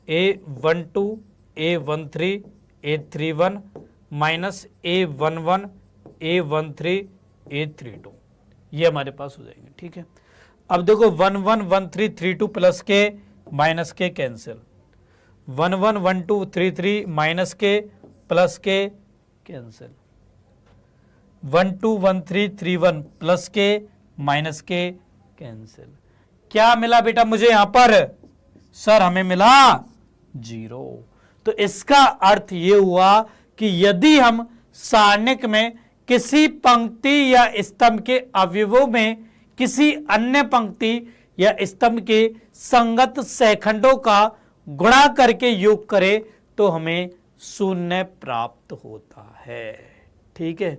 A12 A13 A31 minus A11 A13 A32, ये हमारे पास हो जाएंगे। ठीक है, अब देखो 11 13 32 प्लस के माइनस के कैंसिल, 11 12 33 माइनस के प्लस के कैंसिल, 12 13 31 प्लस के माइनस के कैंसिल। क्या मिला बेटा मुझे यहां पर? सर हमें मिला 0। तो इसका अर्थ ये हुआ कि यदि हम सारणिक में किसी पंक्ति या स्तंभ के अवयवों में किसी अन्य पंक्ति या स्तंभ के संगत सेखंडों का गुणा करके योग करें तो हमें शून्य प्राप्त होता है। ठीक है,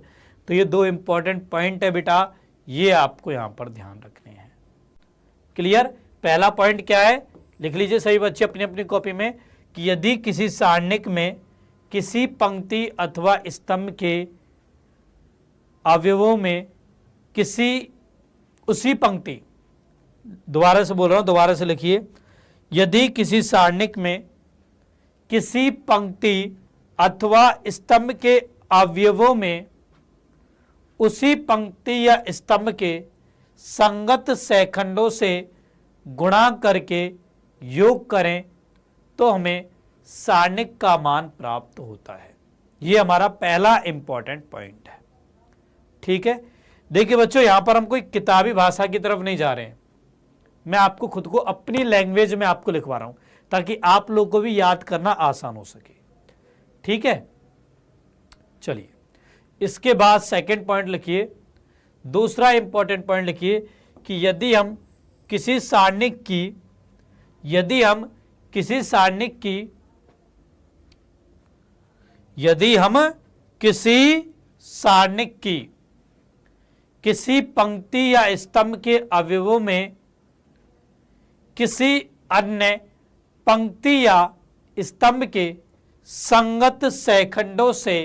तो ये दो इंपॉर्टेंट पॉइंट है बेटा, ये आपको यहां पर ध्यान रखने हैं। क्लियर? पहला पॉइंट क्या है, लिख लीजिए सही बच्चे अपनी अपनी कॉपी में, कि यदि किसी सारणिक में किसी पंक्ति अथवा स्तंभ के अवयवों में किसी उसी पंक्ति, दोबारा से बोल रहा हूं, दोबारा से लिखिए, यदि किसी सारणिक में किसी पंक्ति अथवा स्तंभ के अवयवों में उसी पंक्ति या स्तंभ के संगत सेखंडों से गुणा करके योग करें तो हमें सारणिक का मान प्राप्त होता है। यह हमारा पहला इंपॉर्टेंट पॉइंट है। ठीक है, देखिए बच्चों यहां पर हम कोई किताबी भाषा की तरफ नहीं जा रहे हैं, मैं आपको खुद को अपनी लैंग्वेज में आपको लिखवा रहा हूं ताकि आप लोगों को भी याद करना आसान हो सके। ठीक है, चलिए इसके बाद सेकंड पॉइंट लिखिए, दूसरा इंपॉर्टेंट पॉइंट लिखिए कि यदि हम किसी सारणिक की किसी पंक्ति या स्तंभ के अवयवों में किसी अन्य पंक्ति या स्तंभ के संगत सेखंडों से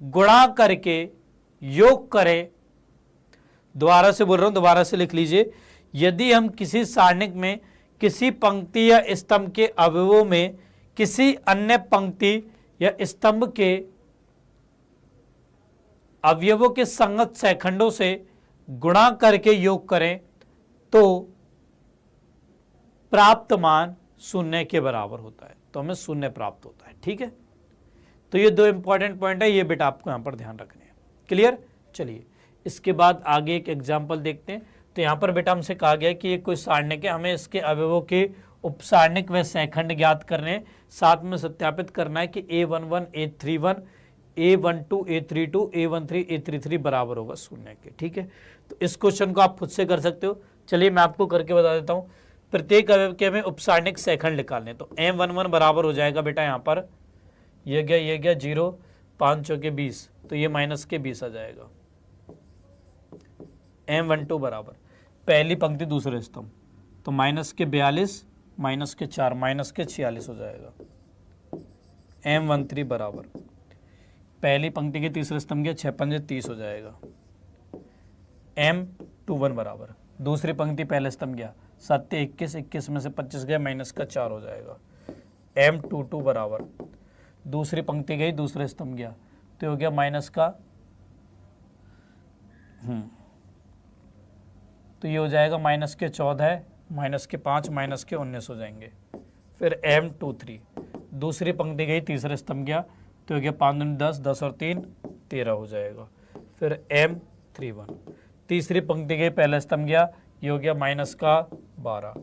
गुणा करके योग करें। दोबारा से बोल रहा हूं, दोबारा से लिख लीजिए, यदि हम किसी सारणिक में किसी पंक्ति या स्तंभ के अवयवों में किसी अन्य पंक्ति या स्तंभ के अवयवों के संगत सेखंडों से गुणा करके योग करें तो प्राप्त मान शून्य के बराबर होता है, तो हमें शून्य प्राप्त होता है। ठीक है, तो ये दो इंपॉर्टेंट पॉइंट है, ये बेटा आपको यहां पर ध्यान रखने हैं। क्लियर? चलिए इसके बाद आगे एक एग्जांपल देखते हैं। तो यहां पर बेटा हमसे कहा गया कि ये कोई सारणिक है, हमें इसके अवयवों के उपसारणिक व सेखंड ज्ञात करने, साथ में सत्यापित करना है कि A11 A31 A12 A32 A13 A33 बराबर होगा शून्य के। ठीक है, तो इस क्वेश्चन को आप खुद से कर सकते हो। चलिए मैं आपको करके बता देता हूं। प्रत्येक अवयव के हमें उपसारणिक सेखंड निकालने, तो M11 बराबर हो जाएगा बेटा यहाँ पर, ये गया 0, 5 चौके 20, तो ये माइनस के 20 आ जाएगा। M12 बराबर पहली पंक्ति दूसरे स्तंभ, तो माइनस के 42 माइनस के 4 माइनस के 46 हो जाएगा। M13 बराबर पहली पंक्ति के तीसरे स्तंभ के 6 पंजे 30 हो जाएगा। M21 बराबर दूसरी पंक्ति पहले स्तंभ गया 7 21, 21 में से 25 गया माइनस का 4 हो जाएगा। M22 बराबर दूसरी पंक्ति गई दूसरे स्तंभ गया तो हो गया माइनस का तो ये हो जाएगा माइनस के 14 माइनस के 5 माइनस के 19 हो जाएंगे। फिर M23 दूसरी पंक्ति गई तीसरे स्तंभ गया तो हो गया 5 10 10 और 3 13 हो जाएगा। फिर M31। तीसरी पंक्ति के पहला स्तंभ गया, ये हो गया माइनस का 12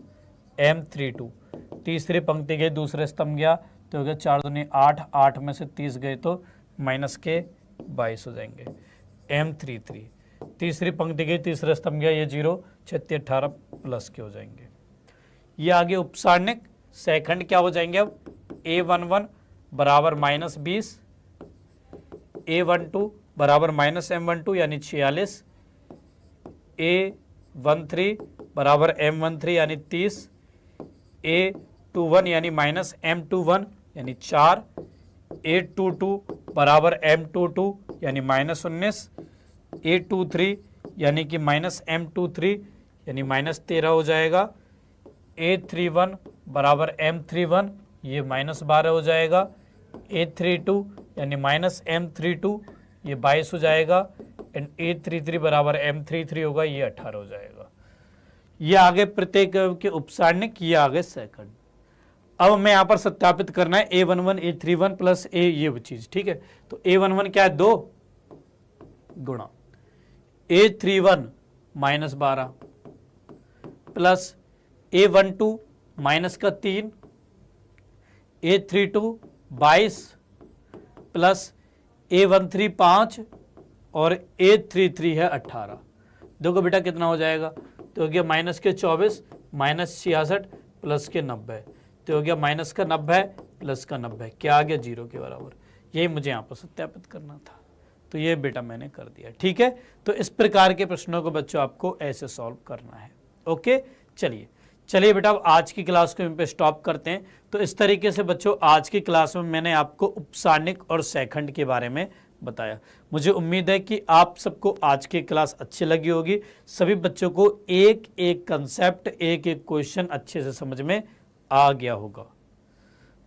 M32। तीसरी पंक्ति के दूसरे स्तंभ गया तो हो गया 4 दूनी 8, 8 में से 30 गए तो माइनस के 22 हो जाएंगे M33। तीसरी पंक्ति के तीसरे स्तंभ गया, ये 0, 36, 18 प्लस के हो जाएंगे। ये आगे उपसारणिक सेकंड क्या हो जाएंगे अब, A11 बराबर -20, A12 बराबर -M12 यानी 46, A13 बराबर M13 यानी 30, A21 यानी -M21 यानी 4, A22 बराबर M22 यानी -19, A23 यानी कि -M23 यानी -13 हो जाएगा, A31 बराबर M31 ये -12 हो जाएगा, A32 यानी -M32 ये 22 हो जाएगा, एंड A33 बराबर M33 होगा, ये 18 हो जाएगा। ये आगे प्रत्येक के उपसारणिक, ये आगे सेकंड। अब हमें यहाँ पर सत्यापित करना है A11 A31 प्लस A ये चीज, ठीक है। तो A11 क्या है 2 गुणा A31 -12 प्लस A12 माइनस का 3, A32 22 प्लस A13 5 और A33 है 18। देखो बेटा कितना हो जाएगा, तो हो गया माइनस के 24 -66 प्लस के 90, तो हो गया माइनस का 90 प्लस का 90, क्या आ गया 0 के बराबर। यही मुझे यहाँ पर सत्यापित करना था, तो ये बेटा मैंने कर दिया, ठीक है। तो इस प्रकार के प्रश्नों को बच्चों आपको ऐसे सॉल्व करना है। ओके, चलिए बेटा अब आज की क्लास को यहीं पे स्टॉप करते हैं। तो इस तरीके से बच्चों आज की क्लास में मैंने आपको उपसारणिक और सेकंड के बारे में बताया। मुझे उम्मीद है कि आप सबको आज की क्लास अच्छी लगी होगी, सभी बच्चों को एक एक कंसेप्ट, एक एक क्वेश्चन अच्छे से समझ में आ गया होगा।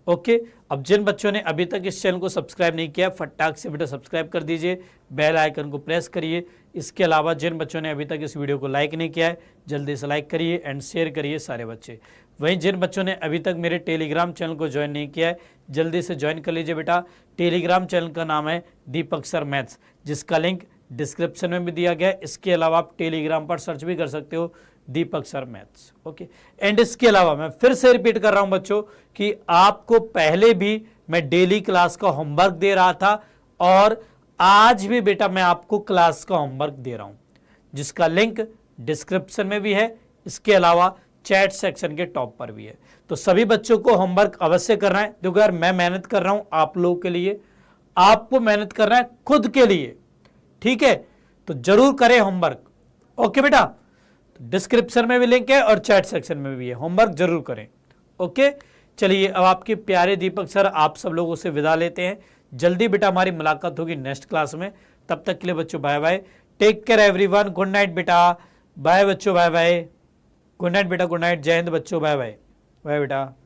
ओके, अब जिन बच्चों ने अभी तक इस चैनल को सब्सक्राइब नहीं किया, फटाक से बेटा सब्सक्राइब कर दीजिए, बेल आइकन को प्रेस करिए। इसके अलावा जिन बच्चों ने अभी तक इस वीडियो को लाइक नहीं किया है, जल्दी से लाइक करिए एंड शेयर करिए सारे बच्चे। वहीं जिन बच्चों ने अभी तक मेरे टेलीग्राम चैनल को ज्वाइन नहीं किया है, जल्दी से ज्वाइन कर लीजिए बेटा। टेलीग्राम चैनल का नाम है दीपक सर मैथ्स, जिसका लिंक डिस्क्रिप्शन में भी दिया गया है। इसके अलावा आप टेलीग्राम पर सर्च भी कर सकते हो दीपक सर मैथ्स। ओके, एंड इसके अलावा मैं फिर से रिपीट कर रहा हूं बच्चों कि आपको पहले भी मैं डेली क्लास का होमवर्क दे रहा था और आज भी बेटा मैं आपको क्लास का होमवर्क दे रहा हूं, जिसका लिंक डिस्क्रिप्शन में भी है। इसके अलावा चैट सेक्शन के टॉप पर भी है। तो सभी बच्चों को होमवर्क अवश्य करना है। देखो यार, मैं मेहनत कर रहा हूं आप लोगों के लिए, आपको मेहनत करना है खुद के लिए, ठीक है। तो जरूर करें होमवर्क। ओके बेटा, डिस्क्रिप्शन में भी लिंक है और चैट सेक्शन में भी है, होमवर्क जरूर करें। ओके, चलिए अब आपके प्यारे दीपक सर आप सब लोगों से विदा लेते हैं। जल्दी बेटा हमारी मुलाकात होगी नेक्स्ट क्लास में। तब तक के लिए बच्चों bye bye, take care everyone, good night बेटा, बाय बच्चों, बाय बाय, गुड नाइट बेटा, गुड नाइट, जय हिंद बच्चों, बाय बाय, बाय बेटा।